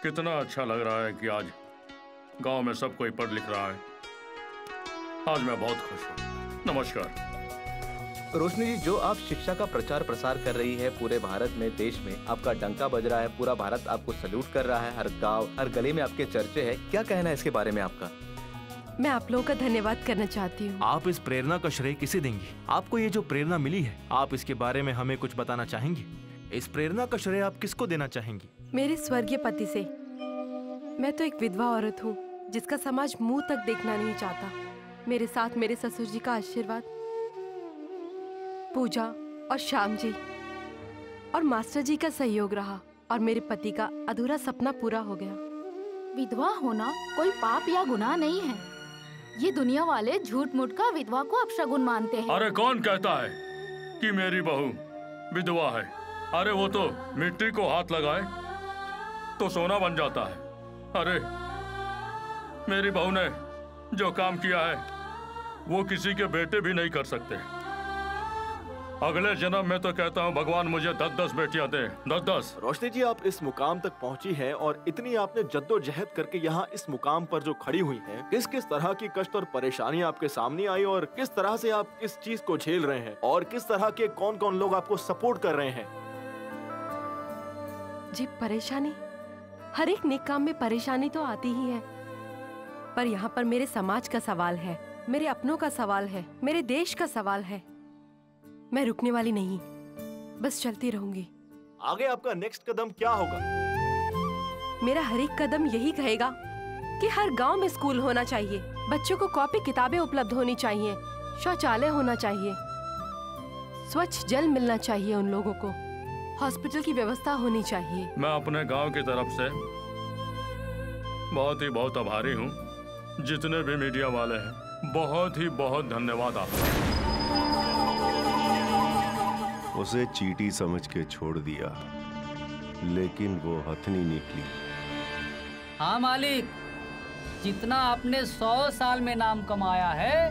कितना अच्छा लग रहा है कि आज गांव में सब कोई पढ़ लिख रहा है। आज मैं बहुत खुश हूँ। नमस्कार। रोशनी जी, जो आप शिक्षा का प्रचार प्रसार कर रही है पूरे भारत में, देश में आपका डंका बज रहा है, पूरा भारत आपको सल्यूट कर रहा है, हर गांव हर गली में आपके चर्चे हैं, क्या कहना है इसके बारे में आपका? मैं आप लोगों का धन्यवाद करना चाहती हूँ। आप इस प्रेरणा का श्रेय किसे देंगी? आपको ये जो प्रेरणा मिली है, आप इसके बारे में हमें कुछ बताना चाहेंगी? इस प्रेरणा का श्रेय आप किसको देना चाहेंगी? मेरे स्वर्गीय पति से। मैं तो एक विधवा औरत हूँ जिसका समाज मुंह तक देखना नहीं चाहता। मेरे साथ मेरे ससुर जी का आशीर्वाद, पूजा और श्याम जी और मास्टर जी का सहयोग रहा और मेरे पति का अधूरा सपना पूरा हो गया। विधवा होना कोई पाप या गुनाह नहीं है। ये दुनिया वाले झूठ मूठ का विधवा को अपशगुन मानते हैं। अरे कौन कहता है कि मेरी बहू विधवा है? अरे वो तो मिट्टी को हाथ लगाए तो सोना बन जाता है। अरे मेरी बहू ने जो काम किया है वो किसी के बेटे भी नहीं कर सकते। अगले जन्म में तो कहता हूँ भगवान मुझे 10-10 बेटियां दे, 10-10। रोशनी जी, आप इस मुकाम तक पहुंची हैं और इतनी आपने जद्दोजहद करके यहाँ इस मुकाम पर जो खड़ी हुई हैं, किस किस तरह की कष्ट और परेशानियां आपके सामने आई और किस तरह से आप इस चीज को झेल रहे हैं और किस तरह के कौन कौन लोग आपको सपोर्ट कर रहे हैं? जी, परेशानी, हर एक नेक काम में परेशानी तो आती ही है, पर यहाँ पर मेरे समाज का सवाल है, मेरे अपनों का सवाल है, मेरे देश का सवाल है। मैं रुकने वाली नहीं, बस चलती रहूंगी। आगे आपका नेक्स्ट कदम क्या होगा? मेरा हर एक कदम यही कहेगा कि हर गांव में स्कूल होना चाहिए, बच्चों को कॉपी किताबें उपलब्ध होनी चाहिए, शौचालय होना चाहिए, स्वच्छ जल मिलना चाहिए उन लोगों को, हॉस्पिटल की व्यवस्था होनी चाहिए। मैं अपने गांव की तरफ से बहुत आभारी हूँ। जितने भी मीडिया वाले हैं, बहुत धन्यवाद आपका। उसे चींटी समझ के छोड़ दिया, लेकिन वो हथनी निकली। हाँ मालिक, जितना आपने 100 साल में नाम कमाया है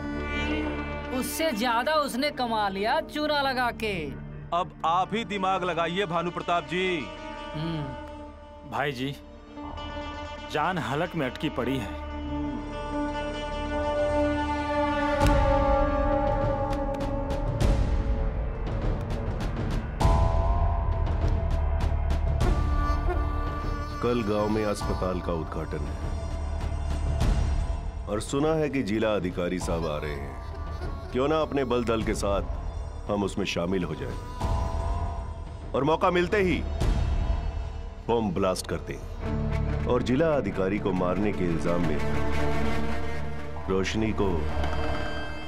उससे ज्यादा उसने कमा लिया चूना लगा के। अब आप ही दिमाग लगाइए भानु प्रताप जी। भाई जी, जान हलक में अटकी पड़ी है। कल गांव में अस्पताल का उद्घाटन है और सुना है कि जिला अधिकारी साहब आ रहे हैं। क्यों ना अपने बल दल के साथ हम उसमें शामिल हो जाएं और मौका मिलते ही बम ब्लास्ट करते और जिला अधिकारी को मारने के इल्जाम में रोशनी को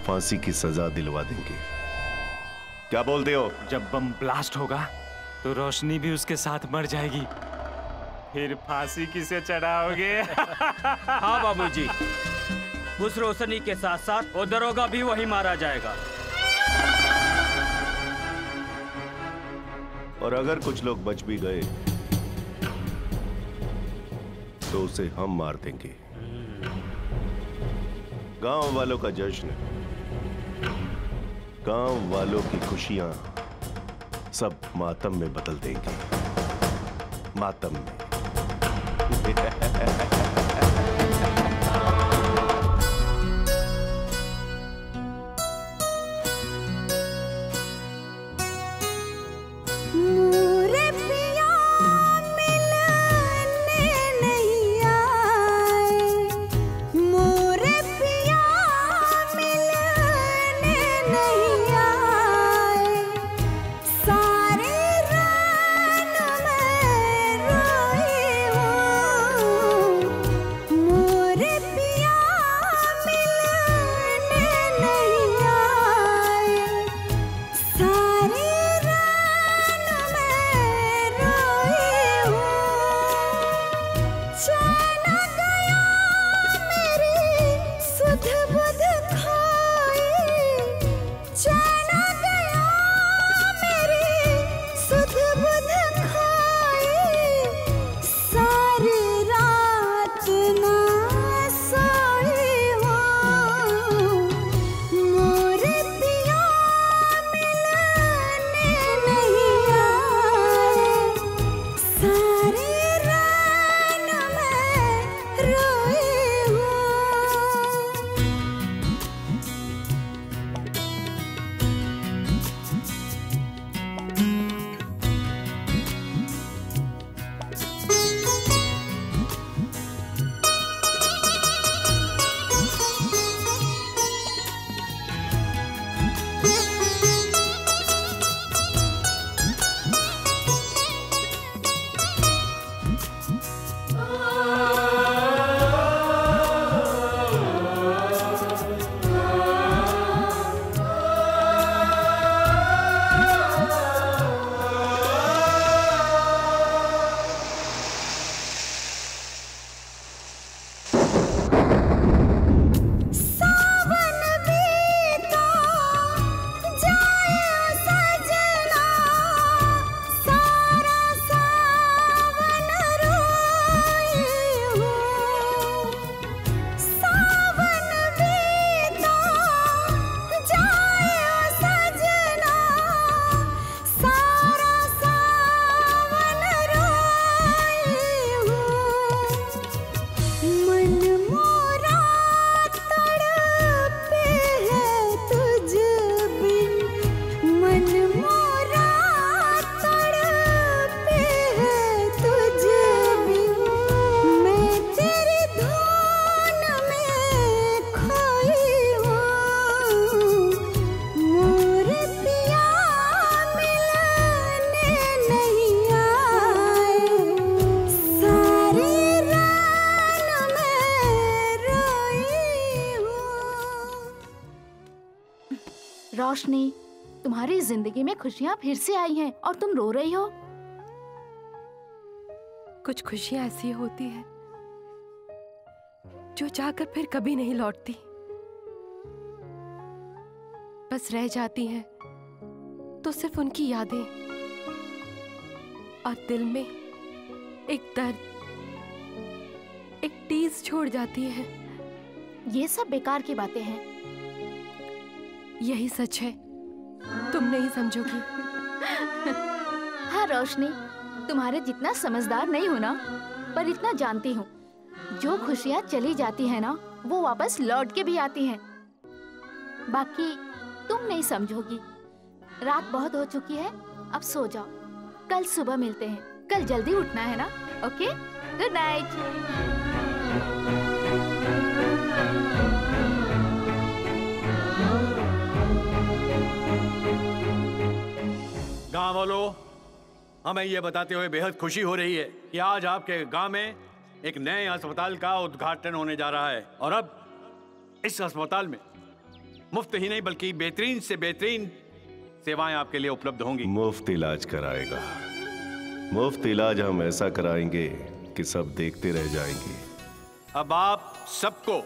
फांसी की सजा दिलवा देंगे। क्या बोलते हो? जब बम ब्लास्ट होगा तो रोशनी भी उसके साथ मर जाएगी, फिर फांसी किसे चढ़ाओगे? हाँ बाबूजी, उस रोशनी के साथ साथ वो दरोगा भी वही मारा जाएगा। और अगर कुछ लोग बच भी गए तो उसे हम मार देंगे। गांव वालों का जश्न, गांव वालों की खुशियां सब मातम में बदल देंगे, मातम में। रोशनी, तुम्हारी जिंदगी में खुशियाँ फिर से आई हैं और तुम रो रही हो। कुछ खुशियाँ ऐसी होती हैं जो जाकर फिर कभी नहीं लौटती, बस रह जाती हैं तो सिर्फ उनकी यादें और दिल में एक दर्द, एक टीस छोड़ जाती है। ये सब बेकार की बातें हैं। यही सच है, तुम नहीं समझोगी। हाँ रोशनी, तुम्हारे जितना समझदार नहीं हो ना, पर इतना जानती हूँ, जो खुशियाँ चली जाती है ना, वो वापस लौट के भी आती हैं। बाकी तुम नहीं समझोगी। रात बहुत हो चुकी है, अब सो जाओ। कल सुबह मिलते हैं। कल जल्दी उठना है ना? Okay, good night. गांव वालों, हमें ये बताते हुए बेहद खुशी हो रही है कि आज आपके गांव में एक नए अस्पताल का उद्घाटन होने जा रहा है। और अब इस अस्पताल में मुफ्त ही नहीं बल्कि बेहतरीन से बेहतरीन सेवाएं आपके लिए उपलब्ध होंगी। मुफ्त इलाज कराएगा। मुफ्त इलाज हम ऐसा कराएंगे कि सब देखते रह जाएंगे। अब आप सबको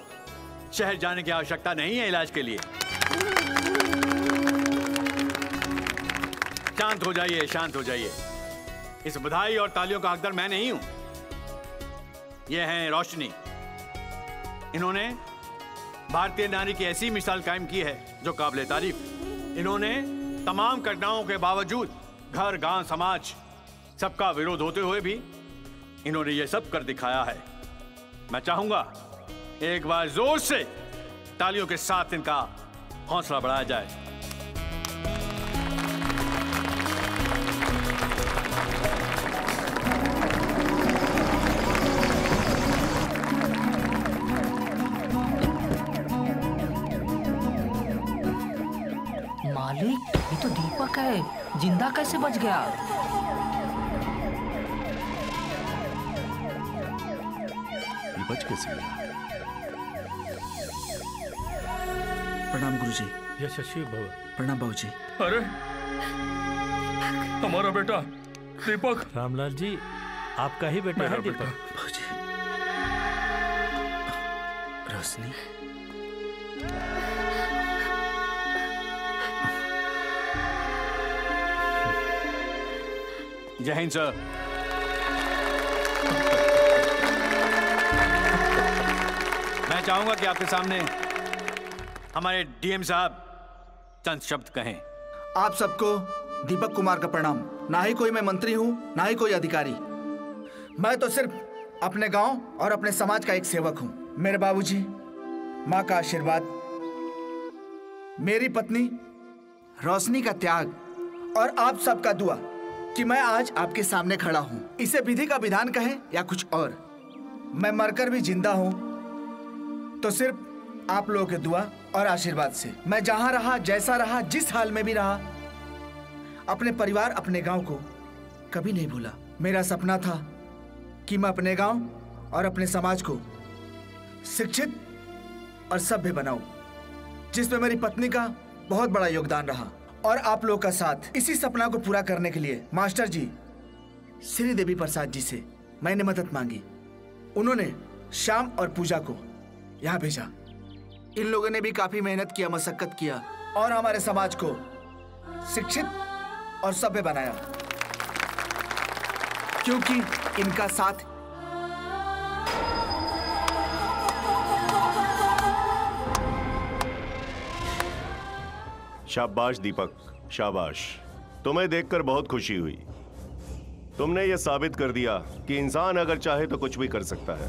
शहर जाने की आवश्यकता नहीं है इलाज के लिए। शांत हो जाइए, शांत हो जाइए। इस बधाई और तालियों का हकदार मैं नहीं हूं। ये हैं रोशनी। इन्होंने भारतीय नारी की ऐसी मिसाल कायम की है जो काबिले तारीफ। इन्होंने तमाम कठिनाइयों के बावजूद घर, गांव, समाज सबका विरोध होते हुए भी इन्होंने ये सब कर दिखाया है। मैं चाहूंगा एक बार जोर से तालियों के साथ इनका हौसला बढ़ाया जाए। मालिक, ये तो दीपक है, जिंदा कैसे बच गया? ये बच कैसे गया? प्रणाम गुरुजी। यशस्वी भव। प्रणाम बाबूजी। अरे हमारा बेटा दीपक। रामलाल जी, आपका ही बेटा है दीपक। बाबूजी। रोशनी, जय हिंद सर। मैं चाहूंगा कि आपके सामने हमारे डीएम साहब चंद शब्द कहें। आप सबको दीपक कुमार का प्रणाम। ना ही कोई मैं मंत्री हूं, ना ही कोई अधिकारी। मैं तो सिर्फ अपने गांव और अपने समाज का एक सेवक हूं। मेरे बाबूजी, माँ का आशीर्वाद, मेरी पत्नी रोशनी का त्याग और आप सबका दुआ कि मैं आज आपके सामने खड़ा हूं। इसे विधि का विधान कहें या कुछ और, मैं मरकर भी जिंदा हूं तो सिर्फ आप लोगों के दुआ और आशीर्वाद से। मैं जहां रहा, जैसा रहा, जिस हाल में भी रहा, अपने परिवार, अपने गांव को कभी नहीं भूला। मेरा सपना था कि मैं अपने गांव और अपने समाज को शिक्षित और सभ्य बनाऊं, जिसमें मेरी पत्नी का बहुत बड़ा योगदान रहा। और आप लोग का साथ इसी सपना को पूरा करने के लिए मास्टर जी श्री देवी प्रसाद जी से मैंने मदद मांगी। उन्होंने श्याम और पूजा को यहाँ भेजा। इन लोगों ने भी काफी मेहनत किया, मशक्कत किया और हमारे समाज को शिक्षित और सभ्य बनाया, क्योंकि इनका साथ शाबाश दीपक, शाबाश। तुम्हें देखकर बहुत खुशी हुई। तुमने यह साबित कर दिया कि इंसान अगर चाहे तो कुछ भी कर सकता है।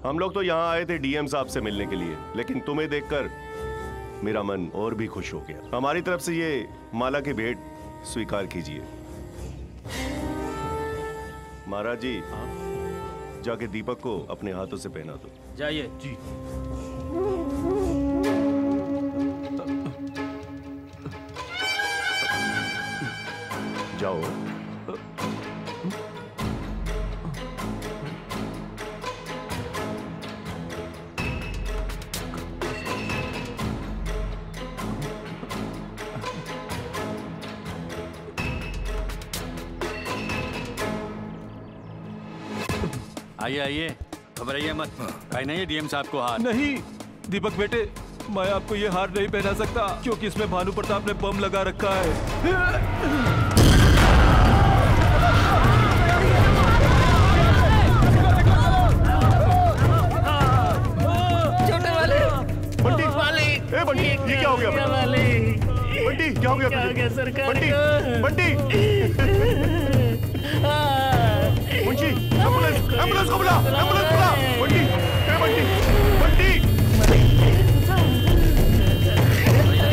हम लोग तो यहाँ आए थे डीएम साहब से मिलने के लिए, लेकिन तुम्हें देखकर मेरा मन और भी खुश हो गया। हमारी तरफ से ये माला की भेंट स्वीकार कीजिए। महाराज जी, जाके दीपक को अपने हाथों से पहना दो। जाइए जी। जाओ। आइए आइए, घबराइए मत। भाई नहीं डीएम साहब को हार। नहीं दीपक बेटे, मैं आपको ये हार नहीं पहना सकता, क्योंकि इसमें भानु प्रताप ने बम लगा रखा है। बंटी, ए बंटी, ये क्या हो गया? बंटी, क्या हो गया तुझे? बंटी, बंटी, मुंशी, एम्बुलेंस को बुला, बंटी, ए बंटी,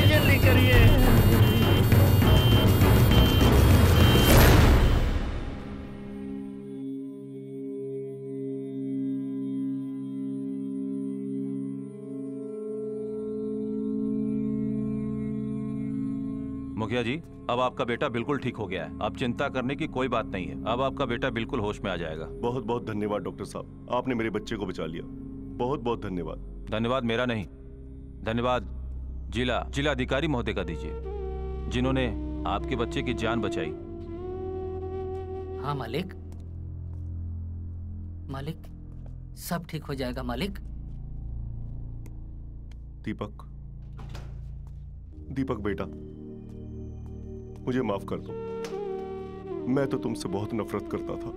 जल्दी करिए। मुखिया जी, अब आपका बेटा बिल्कुल ठीक हो गया है। अब चिंता करने की कोई बात नहीं है। अब आपका बेटा बिल्कुल होश में आ जाएगा। बहुत बहुत धन्यवाद डॉक्टर साहब, आपने मेरे बच्चे को बचा लिया। बहुत बहुत धन्यवाद। धन्यवाद मेरा नहीं, धन्यवाद जिलाधिकारी महोदय का दीजिए, जिन्होंने आपके बच्चे की जान बचाई। हाँ मालिक, मालिक सब ठीक हो जाएगा मालिक। दीपक, दीपक बेटा, मुझे माफ कर दो। मैं तो तुमसे बहुत नफरत करता था।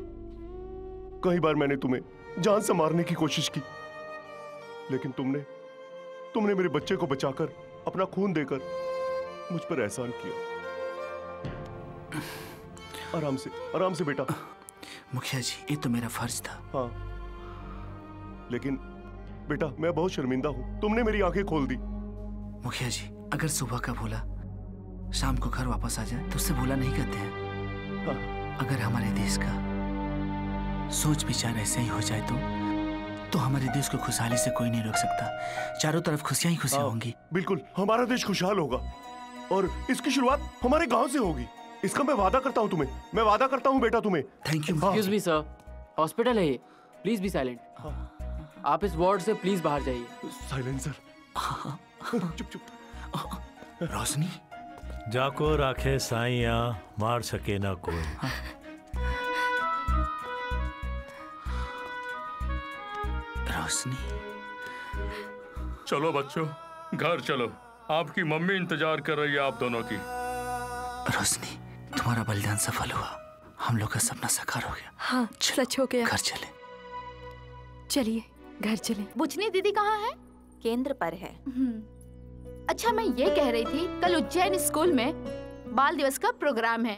कई बार मैंने तुम्हें जान से मारने की कोशिश की, लेकिन तुमने मेरे बच्चे को बचाकर, अपना खून देकर मुझ पर एहसान किया। आराम से बेटा। मुखिया जी, ये तो मेरा फर्ज था। हाँ, लेकिन बेटा मैं बहुत शर्मिंदा हूं। तुमने मेरी आंखें खोल दी। मुखिया जी, अगर सुबह का भूला शाम को घर वापस आ जाए तो उससे भूला नहीं कहते हैं। हाँ। अगर हमारे देश का सोच विचार ऐसे ही हो जाए तो हमारे देश को खुशहाली से कोई नहीं रोक सकता। चारों तरफ खुशियां ही खुशियां होंगी। बिल्कुल, हमारा देश खुशहाल होगा और इसकी शुरुआत हमारे गांव से होगी। इसका मैं वादा करता हूं तुम्हें। मैं वादा करता हूं बेटा तुम्हें। Thank you. Excuse me sir, hospital है ये, प्लीज बी साइलेंट। आप इस वार्ड से प्लीज बाहर जाइए। Silent sir. चुप। रोशनी, जाको राखे साइया, मार सके ना कोई। रोशनी, चलो बच्चों, घर चलो। आपकी मम्मी इंतजार कर रही है आप दोनों की। रोशनी, तुम्हारा बलिदान सफल हुआ। हम लोग का सपना साकार हो गया। हाँ, सच हो गया। घर चले। चलिए घर चले। बुचनी दीदी कहाँ है? केंद्र पर है। अच्छा, मैं ये कह रही थी, कल उज्जैन स्कूल में बाल दिवस का प्रोग्राम है,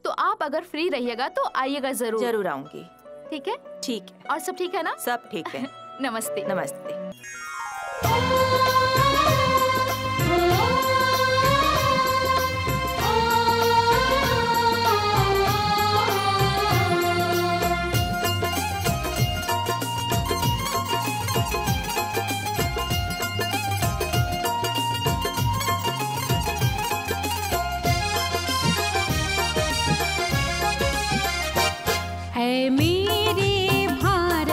तो आप अगर फ्री रहिएगा तो आइएगा जरूर। जरूर आऊंगी। ठीक है? ठीक है। और सब ठीक है ना? सब ठीक है। नमस्ते। नमस्ते। है मेरे भारत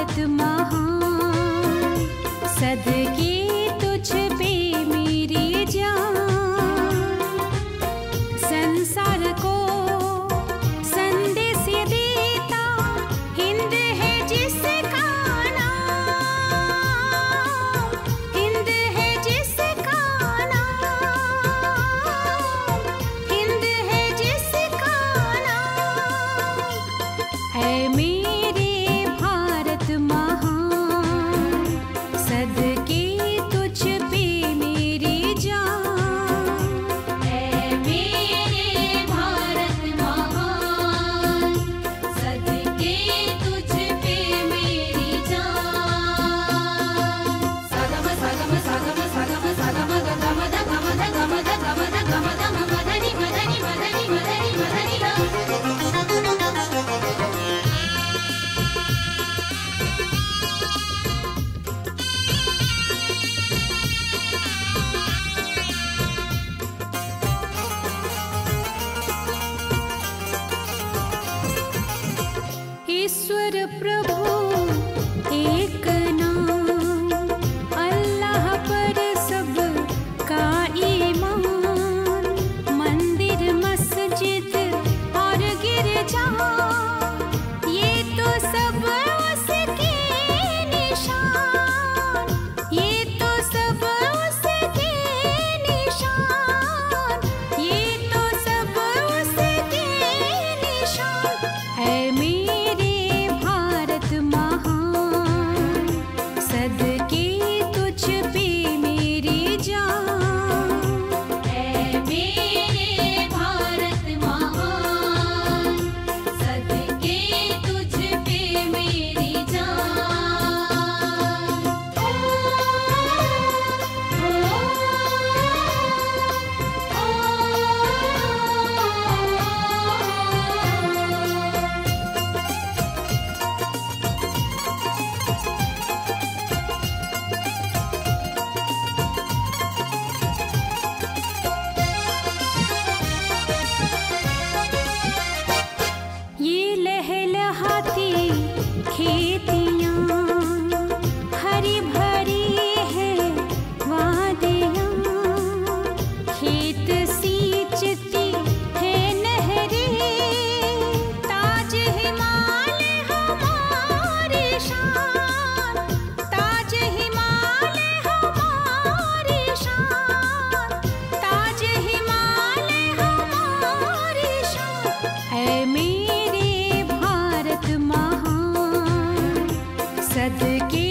निशान, ये तो सब उसके निशान, ये तो सब उसके निशान। है मेरे भारत महान, सदके तुझ पे मेरी जान। है मेरे भारत महान, सदके तुझ पे मेरी जान। ये लहलहाती खेतियाँ, हरी भरी है वादियाँ, खेत सींचती है नहरें, ताज हिमालय हमारी शान, ताज हिमालय हमारी शान, ताज हिमालय हमारी शान। है मेरे भारत महान, सदके